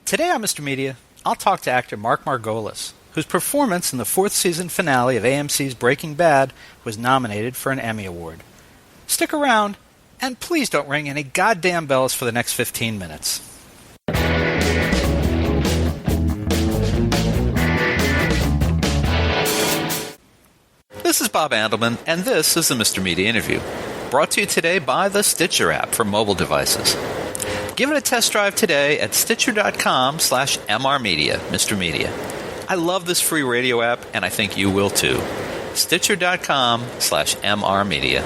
Today on Mr. Media, I'll talk to actor Mark Margolis, whose performance in the fourth season finale of AMC's Breaking Bad was nominated for an Emmy Award. Stick around, and please don't ring any goddamn bells for the next 15 minutes. This is Bob Andelman, and this is the Mr. Media Interview, brought to you today by the Stitcher app for mobile devices. Give it a test drive today at Stitcher.com/MRmedia, Mr. Media. I love this free radio app, and I think you will too. Stitcher.com/MRmedia.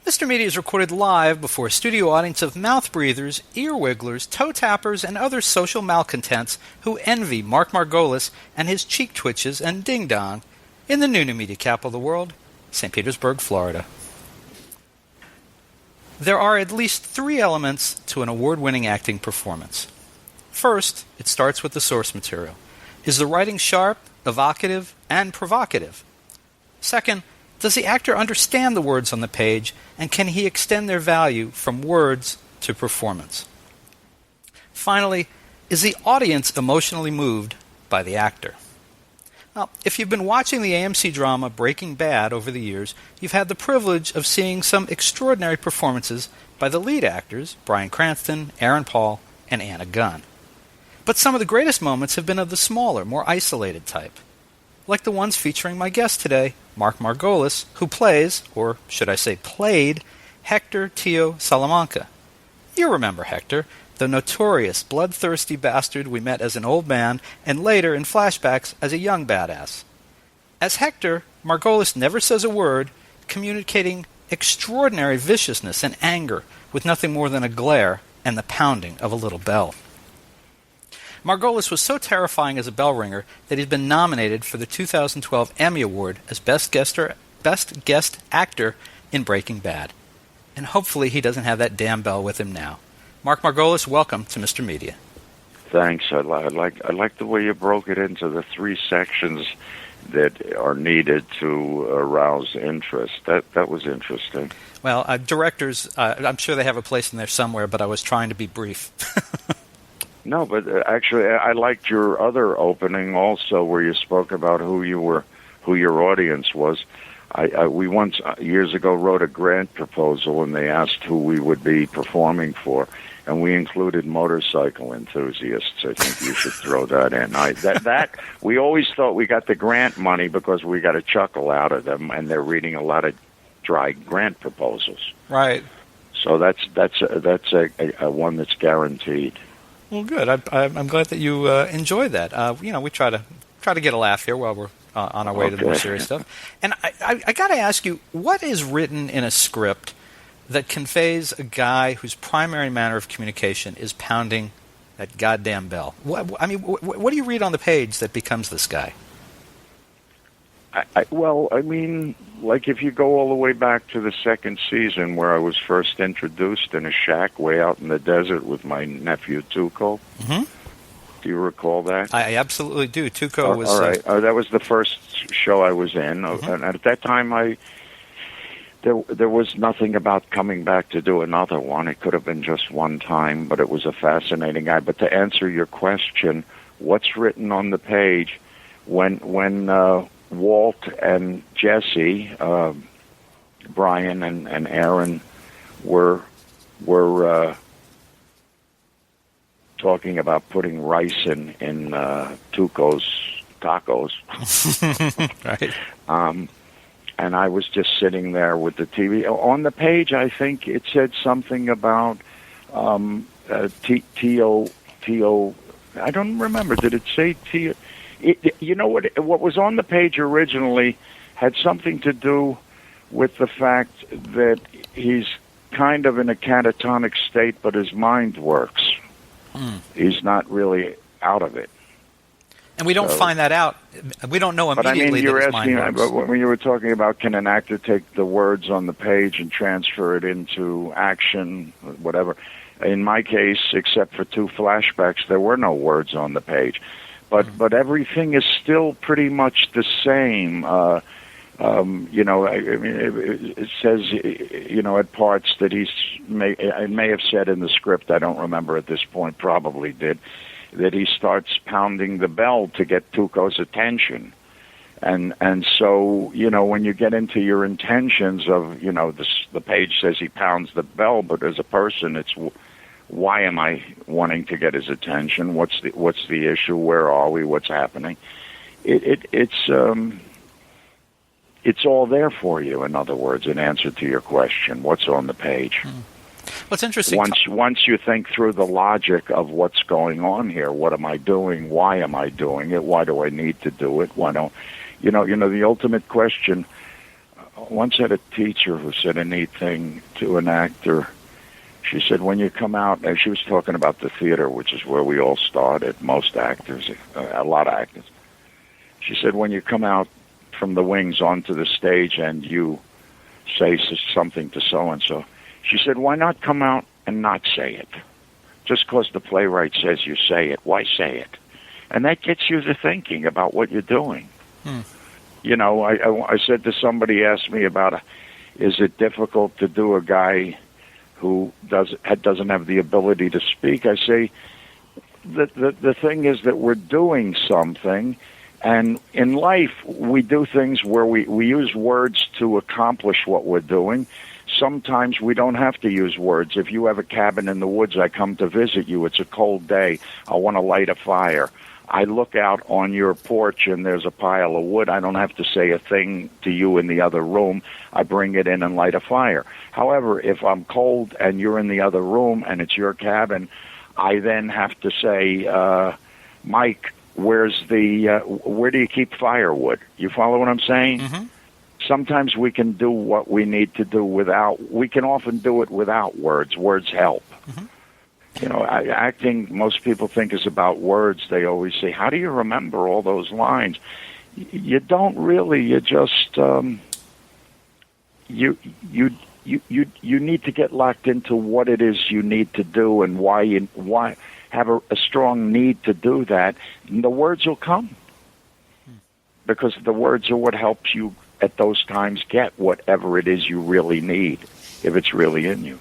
Mr. Media is recorded live before a studio audience of mouth breathers, ear wigglers, toe tappers, and other social malcontents who envy Mark Margolis and his cheek twitches and ding-dong in the new media capital of the world, St. Petersburg, Florida. There are at least three elements to an award-winning acting performance. First, it starts with the source material. Is the writing sharp, evocative, and provocative? Second, does the actor understand the words on the page, and can he extend their value from words to performance? Finally, is the audience emotionally moved by the actor? Now, if you've been watching the AMC drama Breaking Bad over the years, you've had the privilege of seeing some extraordinary performances by the lead actors, Bryan Cranston, Aaron Paul, and Anna Gunn. But some of the greatest moments have been of the smaller, more isolated type, like the ones featuring my guest today, Mark Margolis, who plays, or should I say played, Hector Tio Salamanca. You remember Hector, the notorious, bloodthirsty bastard we met as an old man and later in flashbacks as a young badass. As Hector, Margolis never says a word, communicating extraordinary viciousness and anger with nothing more than a glare and the pounding of a little bell. Margolis was so terrifying as a bell ringer that he's been nominated for the 2012 Emmy Award as Best Guest Actor in Breaking Bad. And hopefully he doesn't have that damn bell with him now. Mark Margolis, welcome to Mr. Media. Thanks. I like the way you broke it into the three sections that are needed to arouse interest. That was interesting. Well, directors, I'm sure they have a place in there somewhere, but I was trying to be brief. No, but actually, I liked your other opening also, where you spoke about who your audience was. We once, years ago, wrote a grant proposal, and they asked who we would be performing for, and we included motorcycle enthusiasts. I think you should throw that in. We always thought we got the grant money because we got a chuckle out of them, and they're reading a lot of dry grant proposals. Right. So that's a one that's guaranteed. Well, good. I'm glad that you enjoyed that. We try to get a laugh here while we're on our way to the more serious stuff. And I got to ask you, what is written in a script that conveys a guy whose primary manner of communication is pounding that goddamn bell? What do you read on the page that becomes this guy? Like if you go all the way back to the second season where I was first introduced in a shack way out in the desert with my nephew Tuco. Mm-hmm. Do you recall that? I absolutely do. Tuco was... All right. That was the first show I was in. Mm-hmm. And at that time, there was nothing about coming back to do another one. It could have been just one time, but it was a fascinating guy. But to answer your question, what's written on the page, when Walt and Jesse, Brian and Aaron were talking about putting rice in Tuco's tacos. Right. And I was just sitting there with the TV. On the page, I think it said something about Tio. I don't remember. Did it say Tio? You know what was on the page originally had something to do with the fact that he's kind of in a catatonic state, but his mind works. He's not really out of it. And we don't find that out. We don't know immediately that his mind works. But when you were talking about can an actor take the words on the page and transfer it into action, whatever. In my case, except for 2 flashbacks, there were no words on the page. But everything is still pretty much the same. I mean, it says, at parts that I may have said in the script, I don't remember at this point, probably did, that he starts pounding the bell to get Tuco's attention. And so, when you get into your intentions of, the page says he pounds the bell, but as a person, it's why am I wanting to get his attention? What's the issue? Where are we? What's happening? It's all there for you. In other words, in answer to your question, what's on the page. What's interesting. Once you think through the logic of what's going on here, what am I doing? Why am I doing it? Why do I need to do it? Why don't the ultimate question? Once had a teacher who said a neat thing to an actor. She said, when you come out, and she was talking about the theater, which is where we all started, most actors, a lot of actors. She said, when you come out from the wings onto the stage and you say something to so-and-so, she said, why not come out and not say it? Just because the playwright says you say it, why say it? And that gets you to thinking about what you're doing. I said to somebody, asked me about, is it difficult to do a guy who doesn't have the ability to speak? I say, the thing is that we're doing something, and in life we do things where we use words to accomplish what we're doing. Sometimes we don't have to use words. If you have a cabin in the woods, I come to visit you, it's a cold day, I want to light a fire. I look out on your porch and there's a pile of wood. I don't have to say a thing to you in the other room. I bring it in and light a fire. However, if I'm cold and you're in the other room and it's your cabin, I then have to say, Mike, where do you keep firewood? You follow what I'm saying? Mm-hmm. Sometimes we can do what we need to do we can often do it without words. Words help. Mm-hmm. Acting, most people think is about words. They always say, how do you remember all those lines? You don't really. You just, you need to get locked into what it is you need to do and why have a strong need to do that. And the words will come. Because the words are what helps you at those times get whatever it is you really need, if it's really in you.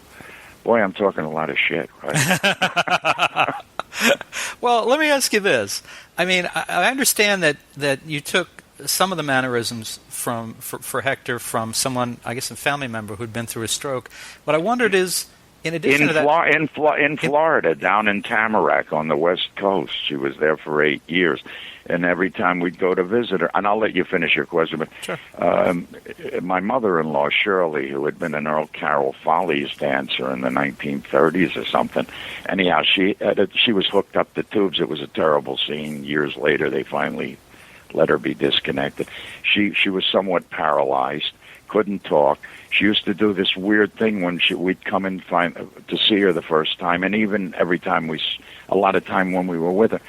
Boy, I'm talking a lot of shit, right? Well, let me ask you this. I mean, I understand that you took some of the mannerisms for Hector from someone, I guess a family member who'd been through a stroke. What I wondered is, in addition to that... In Florida, down in Tamarack on the West Coast. She was there for 8 years. And every time we'd go to visit her, and I'll let you finish your question, but sure. My mother-in-law, Shirley, who had been an Earl Carroll Follies dancer in the 1930s or something, anyhow, she was hooked up to tubes. It was a terrible scene. Years later, they finally let her be disconnected. She was somewhat paralyzed, couldn't talk. She used to do this weird thing when we'd come in to see her the first time, and even every time a lot of time when we were with her,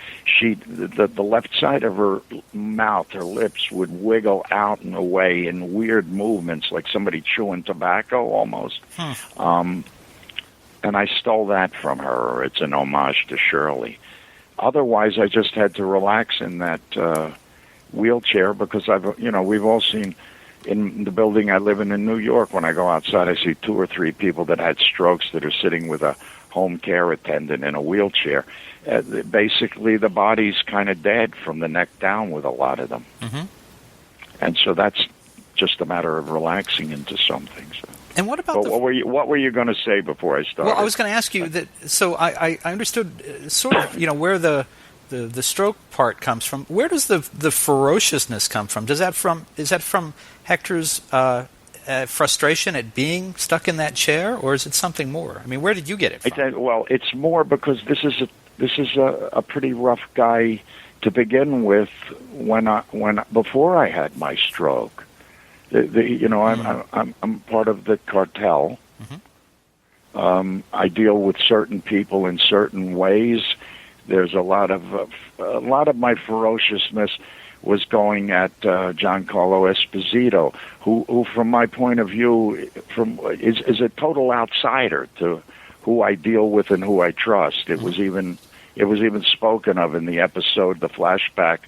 the left side of her mouth, her lips would wiggle out and away in weird movements, like somebody chewing tobacco almost. And I stole that from her. It's an homage to Shirley. Otherwise, I just had to relax in that wheelchair because we've all seen. In the building I live in New York, when I go outside, I see 2 or 3 people that had strokes that are sitting with a home care attendant in a wheelchair. Basically, the body's kind of dead from the neck down with a lot of them. Mm-hmm. And so that's just a matter of relaxing into something. So. And what about what were you going to say before I started? Well, I was going to ask you that. So I understood sort of where the stroke part comes from. Where does the ferociousness come from? Is that from Hector's frustration at being stuck in that chair, or is it something more? I mean, where did you get it from? Well, it's more because this is a pretty rough guy to begin with. Before I had my stroke, I'm part of the cartel. Mm-hmm. I deal with certain people in certain ways. There's a lot of my ferociousness was going at Giancarlo Esposito, who from my point of view, is a total outsider to who I deal with and who I trust. It was even spoken of in the episode, the flashback,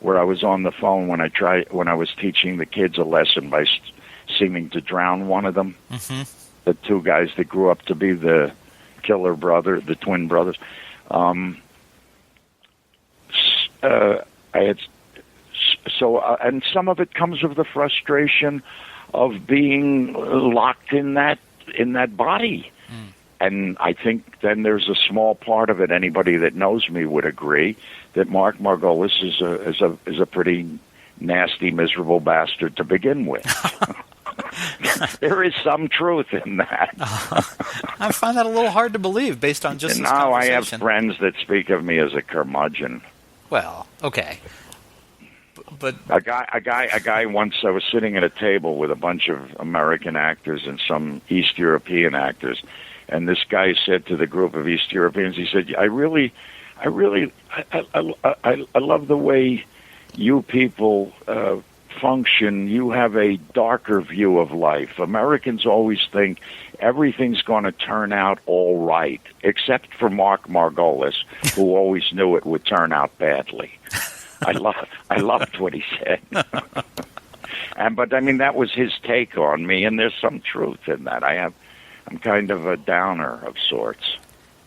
where I was on the phone when I was teaching the kids a lesson by seeming to drown one of them. Mm-hmm. The two guys that grew up to be the killer brother, the twin brothers. And some of it comes with the frustration of being locked in that body. And I think then there's a small part of it. Anybody that knows me would agree that Mark Margolis is a pretty nasty, miserable bastard to begin with. There is some truth in that. I find that a little hard to believe based on just this now I conversation. have friends that speak of me as a curmudgeon. Well, okay. But a guy once, I was sitting at a table with a bunch of American actors and some East European actors, and this guy said to the group of East Europeans, he said, I love the way you people function. You have a darker view of life. Americans always think everything's going to turn out all right, except for Mark Margolis, who always knew it would turn out badly. I loved what he said. But I mean, that was his take on me, and there's some truth in that. I'm kind of a downer of sorts.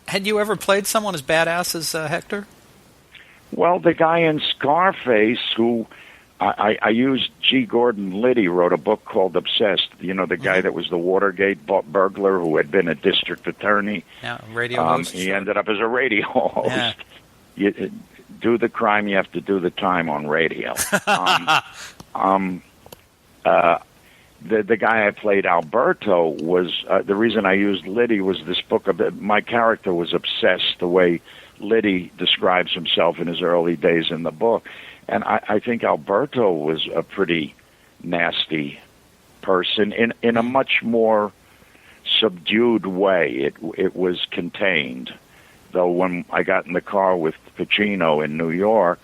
Had you ever played someone as badass as Hector? Well, the guy in Scarface, who I used G. Gordon Liddy, wrote a book called Obsessed. You know, the guy that was the Watergate burglar who had been a district attorney. Yeah, radio host. He ended up as a radio host. Yeah. You do the crime, you have to do the time on radio. The guy I played, Alberto, was the reason I used Liddy was this book. My character was obsessed the way Liddy describes himself in his early days in the book. And I think Alberto was a pretty nasty person in a much more subdued way. It was contained. Though when I got in the car with Pacino in New York,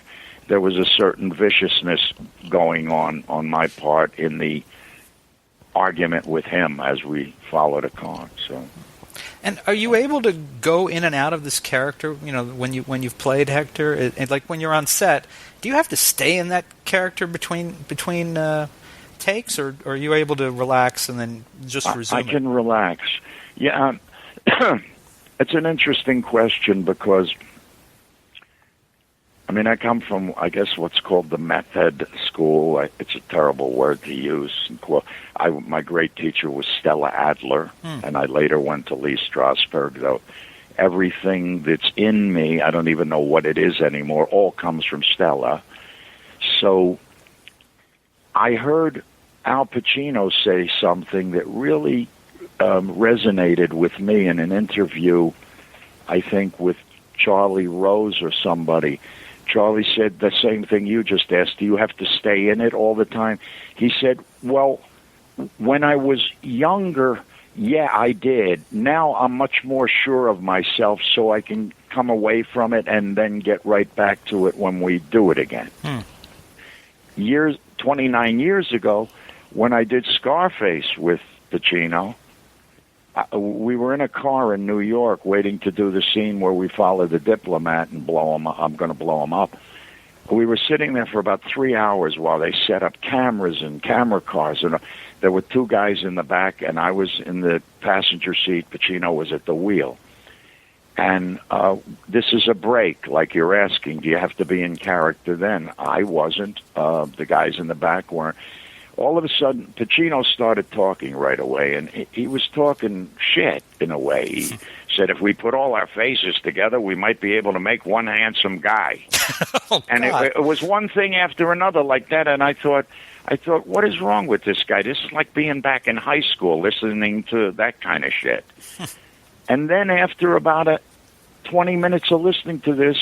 there was a certain viciousness going on my part in the argument with him as we followed a car. So. And are you able to go in and out of this character? You know, when you've played Hector, like when you're on set, do you have to stay in that character between takes, or are you able to relax and then just resume? I can relax. Yeah, it's an interesting question because, I mean, I come from, I guess, what's called the method school. It's a terrible word to use. My great teacher was Stella Adler, and I later went to Lee Strasberg, though everything that's in me, I don't even know what it is anymore, all comes from Stella. So I heard Al Pacino say something that really resonated with me in an interview, I think, with Charlie Rose or somebody. Charlie said the same thing you just asked. Do you have to stay in it all the time? He said, well, when I was younger, yeah, I did. Now I'm much more sure of myself, so I can come away from it and then get right back to it when we do it again. 29 years ago, when I did Scarface with Pacino, we were in a car in New York waiting to do the scene where we follow the diplomat and blow him up. I'm going to blow him up. We were sitting there for about 3 hours while they set up cameras and camera cars. And there were two guys in the back, and I was in the passenger seat. Pacino was at the wheel. And this is a break, like you're asking. Do you have to be in character then? I wasn't. The guys in the back weren't. All of a sudden, Pacino started talking right away, and he was talking shit in a way. He said, if we put all our faces together, we might be able to make one handsome guy. And it was one thing after another like that, and I thought, what is wrong with this guy? This is like being back in high school listening to that kind of shit. And then after about 20 minutes of listening to this,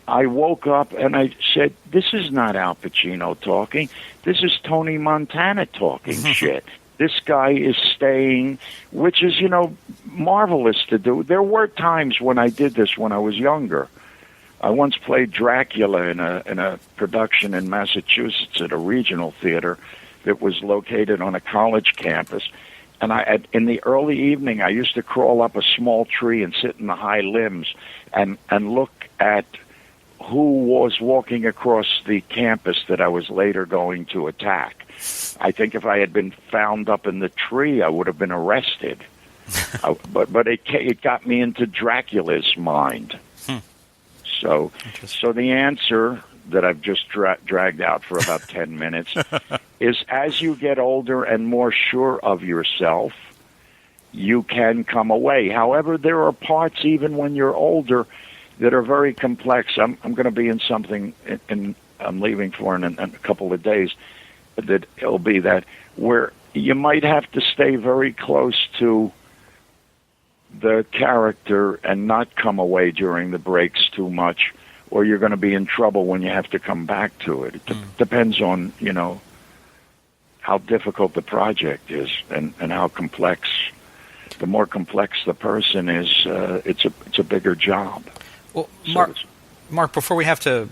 I woke up and I said, this is not Al Pacino talking. This is Tony Montana talking shit. This guy is staying, which is, marvelous to do. There were times when I did this when I was younger. I once played Dracula in a production in Massachusetts at a regional theater that was located on a college campus. And in the early evening, I used to crawl up a small tree and sit in the high limbs and look at who was walking across the campus that I was later going to attack. I think if I had been found up in the tree, I would have been arrested. But it got me into Dracula's mind. So the answer that I've just dragged out for about 10 minutes is, as you get older and more sure of yourself, you can come away. However, there are parts, even when you're older, that are very complex. I'm going to be in something I'm leaving for in a couple of days, that it'll be that where you might have to stay very close to the character and not come away during the breaks too much, or you're going to be in trouble when you have to come back to it. It depends on, how difficult the project is and how complex. The more complex the person is, it's a bigger job. Well, Mark, before we have to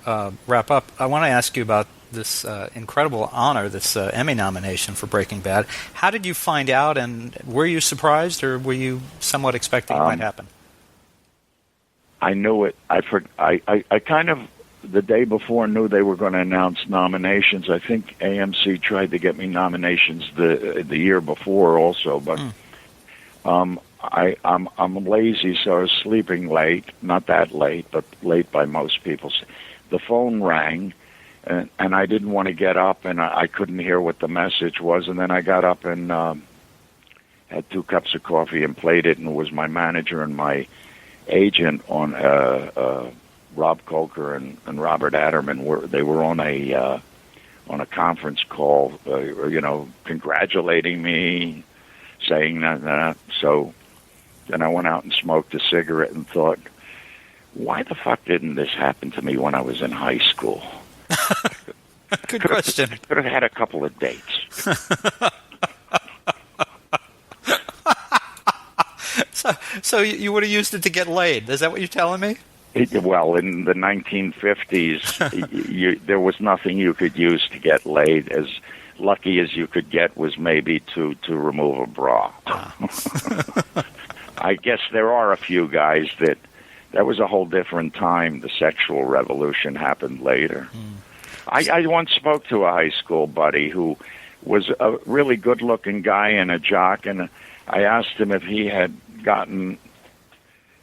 wrap up, I want to ask you about this incredible honor, this Emmy nomination for Breaking Bad. How did you find out, and were you surprised, or were you somewhat expecting it might happen? I knew it. I kind of, the day before, knew they were going to announce nominations. I think AMC tried to get me nominations the year before also, but I'm lazy, so I was sleeping late. Not that late, but late by most people's. The phone rang, and I didn't want to get up, and I couldn't hear what the message was. And then I got up and had 2 cups of coffee and played it, and it was my manager and my agent on Rob Colker and Robert Adderman. They were on a conference call, congratulating me, saying that. So then I went out and smoked a cigarette and thought, why the fuck didn't this happen to me when I was in high school? Good question. Could have had a couple of dates. So you would have used it to get laid. Is that what you're telling me? Well, in the 1950s, there was nothing you could use to get laid. As lucky as you could get was maybe to remove a bra. I guess there are a few guys that was a whole different time. The sexual revolution happened later. I once spoke to a high school buddy who was a really good-looking guy and a jock, and I asked him if he had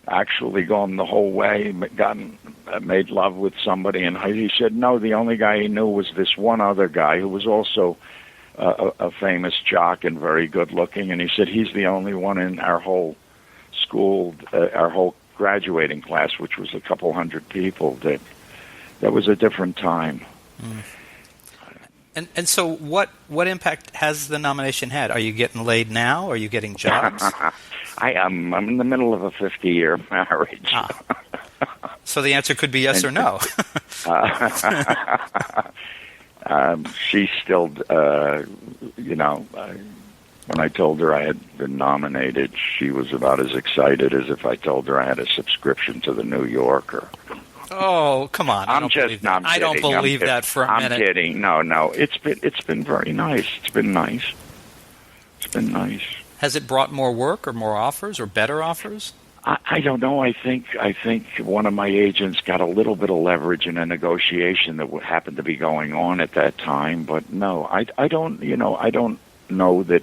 actually gone the whole way, made love with somebody, and he said no, the only guy he knew was this one other guy who was also a famous jock and very good-looking, and he said he's the only one in our whole school, our whole graduating class, which was a couple hundred people, that was a different time. And so what impact has the nomination had? Are you getting laid now? Are you getting jobs? I'm in the middle of a 50-year marriage. So the answer could be yes or no. She's still, when I told her I had been nominated, she was about as excited as if I told her I had a subscription to the New Yorker. Oh, come on! I don't believe that for a minute. I'm kidding. No. It's been very nice. It's been nice. Has it brought more work or more offers or better offers? I don't know. I think one of my agents got a little bit of leverage in a negotiation that happened to be going on at that time. But no, I don't. I don't know that.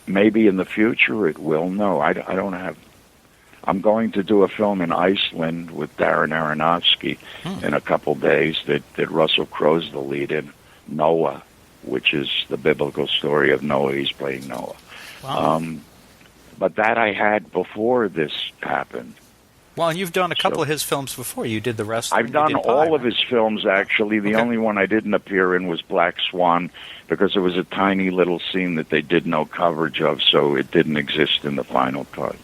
Maybe in the future it will. No, I don't have. I'm going to do a film in Iceland with Darren Aronofsky in a couple days that Russell Crowe's the lead in, Noah, which is the biblical story of Noah. He's playing Noah. Wow. But that I had before this happened. Well, and you've done a couple of his films before. You did The Wrestler. I've done all of his films, actually. The only one I didn't appear in was Black Swan, because it was a tiny little scene that they did no coverage of, so it didn't exist in the final cut.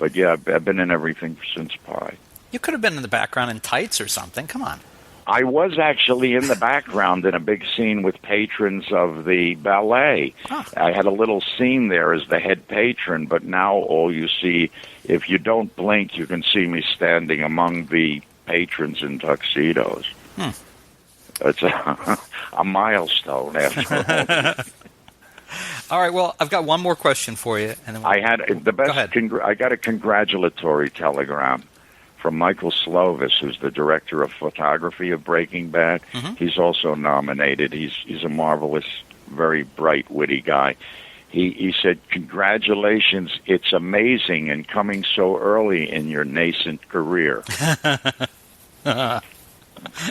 But yeah, I've been in everything since Pi. You could have been in the background in tights or something. Come on. I was actually in the background in a big scene with patrons of the ballet. Huh. I had a little scene there as the head patron, but now all you see, if you don't blink, you can see me standing among the patrons in tuxedos. It's a milestone, after all. All right, well, I've got one more question for you. And then I had the best. I got a congratulatory telegram from Michael Slovis, who's the director of photography of Breaking Bad. Mm-hmm. He's also nominated. He's a marvelous, very bright, witty guy. He said, "Congratulations, it's amazing and coming so early in your nascent career."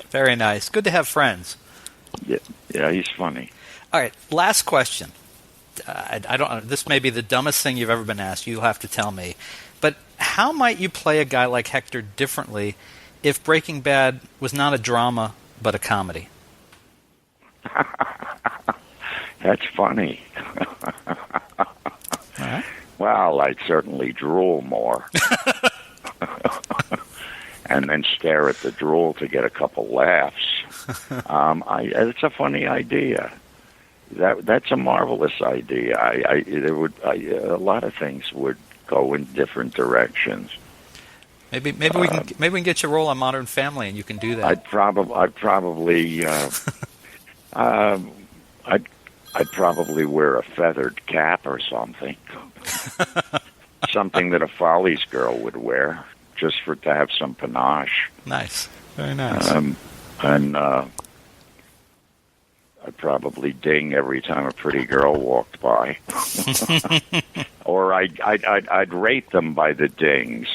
Very nice. Good to have friends. Yeah, he's funny. All right, last question. I don't. This may be the dumbest thing you've ever been asked. You'll have to tell me. But how might you play a guy like Hector differently if Breaking Bad was not a drama but a comedy? That's funny. All right. Well, I'd certainly drool more. And then stare at the drool to get a couple laughs. It's a funny idea. That's a marvelous idea. A lot of things would go in different directions. Maybe we can get you a role on Modern Family, and you can do that. I'd probably wear a feathered cap or something. Something that a Follies girl would wear, just to have some panache. Nice, very nice. And I'd probably ding every time a pretty girl walked by, or I'd rate them by the dings.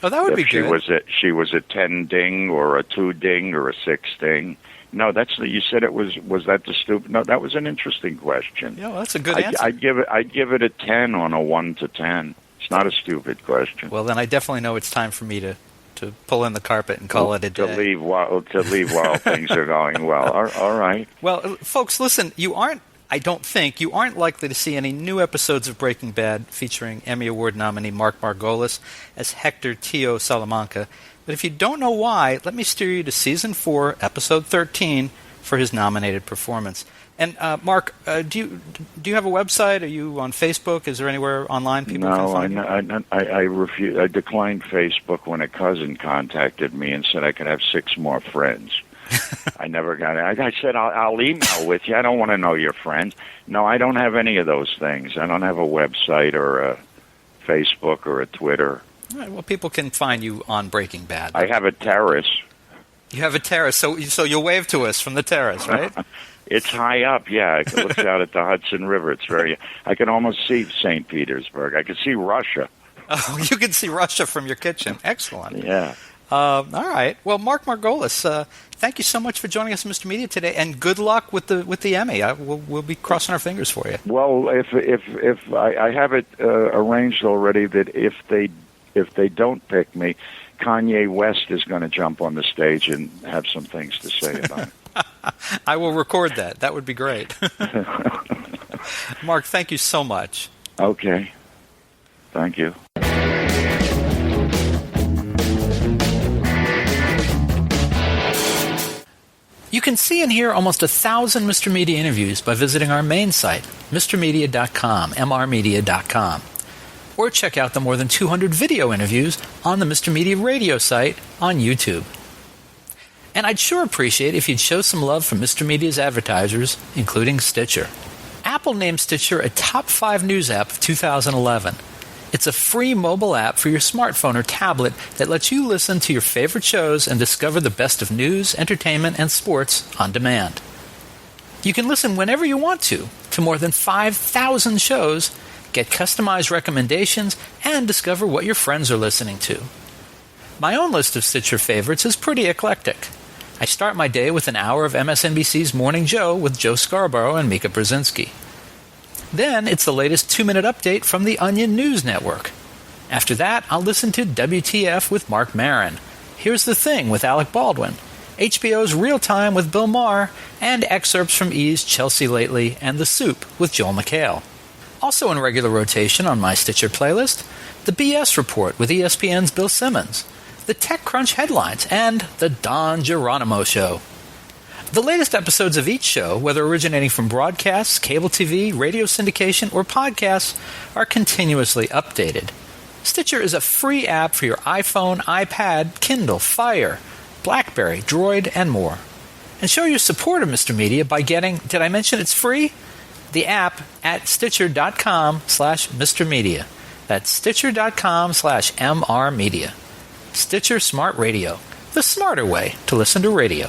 Oh, that would be good. She was a 10 ding or a 2 ding or a 6 ding. No, you said it was that the stupid? No, that was an interesting question. Yeah, well, that's a good answer. I'd give it a 10 on a 1 to 10. It's not a stupid question. Well, then I definitely know it's time for me to pull in the carpet and call it a day. To leave while things are going well. All right. Well, folks, listen, I don't think you aren't likely to see any new episodes of Breaking Bad featuring Emmy Award nominee Mark Margolis as Hector Tio Salamanca. But if you don't know why, let me steer you to Season 4, Episode 13 for his nominated performance. And Mark, do you have a website? Are you on Facebook? Is there anywhere online people can find you? No, I refuse. I declined Facebook when a cousin contacted me and said I could have 6 more friends. I never got it. I said, I'll email with you. I don't want to know your friends. No, I don't have any of those things. I don't have a website or a Facebook or a Twitter. All right, well, people can find you on Breaking Bad. I have a terrace. You have a terrace, so you'll wave to us from the terrace, right? It's high up, yeah. It looks out at the Hudson River. I can almost see St. Petersburg. I can see Russia. Oh, you can see Russia from your kitchen. Excellent. Yeah. All right. Well, Mark Margolis, thank you so much for joining us, Mr. Media, today, and good luck with the Emmy. We'll be crossing our fingers for you. Well, if I have it arranged already that if they don't pick me, Kanye West is going to jump on the stage and have some things to say about it. I will record that. That would be great. Mark, thank you so much. Okay. Thank you. You can see and hear almost 1,000 Mr. Media interviews by visiting our main site, mrmedia.com, mrmedia.com. Or check out the more than 200 video interviews on the Mr. Media radio site on YouTube. And I'd sure appreciate if you'd show some love for Mr. Media's advertisers, including Stitcher. Apple named Stitcher a top 5 news app of 2011. It's a free mobile app for your smartphone or tablet that lets you listen to your favorite shows and discover the best of news, entertainment, and sports on demand. You can listen whenever you want to more than 5,000 shows, get customized recommendations, and discover what your friends are listening to. My own list of Stitcher favorites is pretty eclectic. I start my day with an hour of MSNBC's Morning Joe with Joe Scarborough and Mika Brzezinski. Then it's the latest 2-minute update from the Onion News Network. After that, I'll listen to WTF with Mark Maron, Here's the Thing with Alec Baldwin, HBO's Real Time with Bill Maher, and excerpts from E's Chelsea Lately and The Soup with Joel McHale. Also in regular rotation on my Stitcher playlist, the BS Report with ESPN's Bill Simmons, the TechCrunch headlines, and the Don Geronimo Show. The latest episodes of each show, whether originating from broadcasts, cable TV, radio syndication, or podcasts, are continuously updated. Stitcher is a free app for your iPhone, iPad, Kindle, Fire, BlackBerry, Droid, and more. And show your support of Mr. Media by getting, did I mention it's free? The app at Stitcher.com/Mr. Media. That's Stitcher.com/MR Media. Stitcher Smart Radio, the smarter way to listen to radio.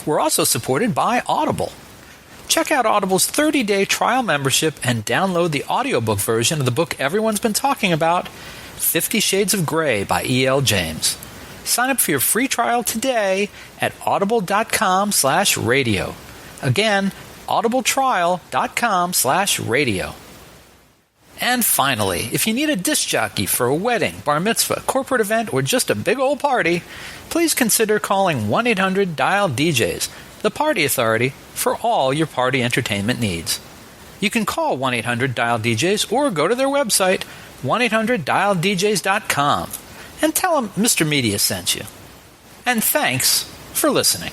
We're also supported by Audible. Check out Audible's 30-day trial membership and download the audiobook version of the book everyone's been talking about, 50 Shades of Grey by E.L. James. Sign up for your free trial today at audible.com/radio. Again, audibletrial.com/radio. And finally, if you need a disc jockey for a wedding, bar mitzvah, corporate event, or just a big old party, please consider calling 1-800-DIAL-DJs, the party authority for all your party entertainment needs. You can call 1-800-DIAL-DJs or go to their website, 1-800-DIAL-DJs.com, and tell them Mr. Media sent you. And thanks for listening.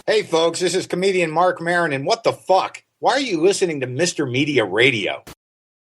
Hey folks, this is comedian Mark Maron, and what the fuck? Why are you listening to Mr. Media Radio?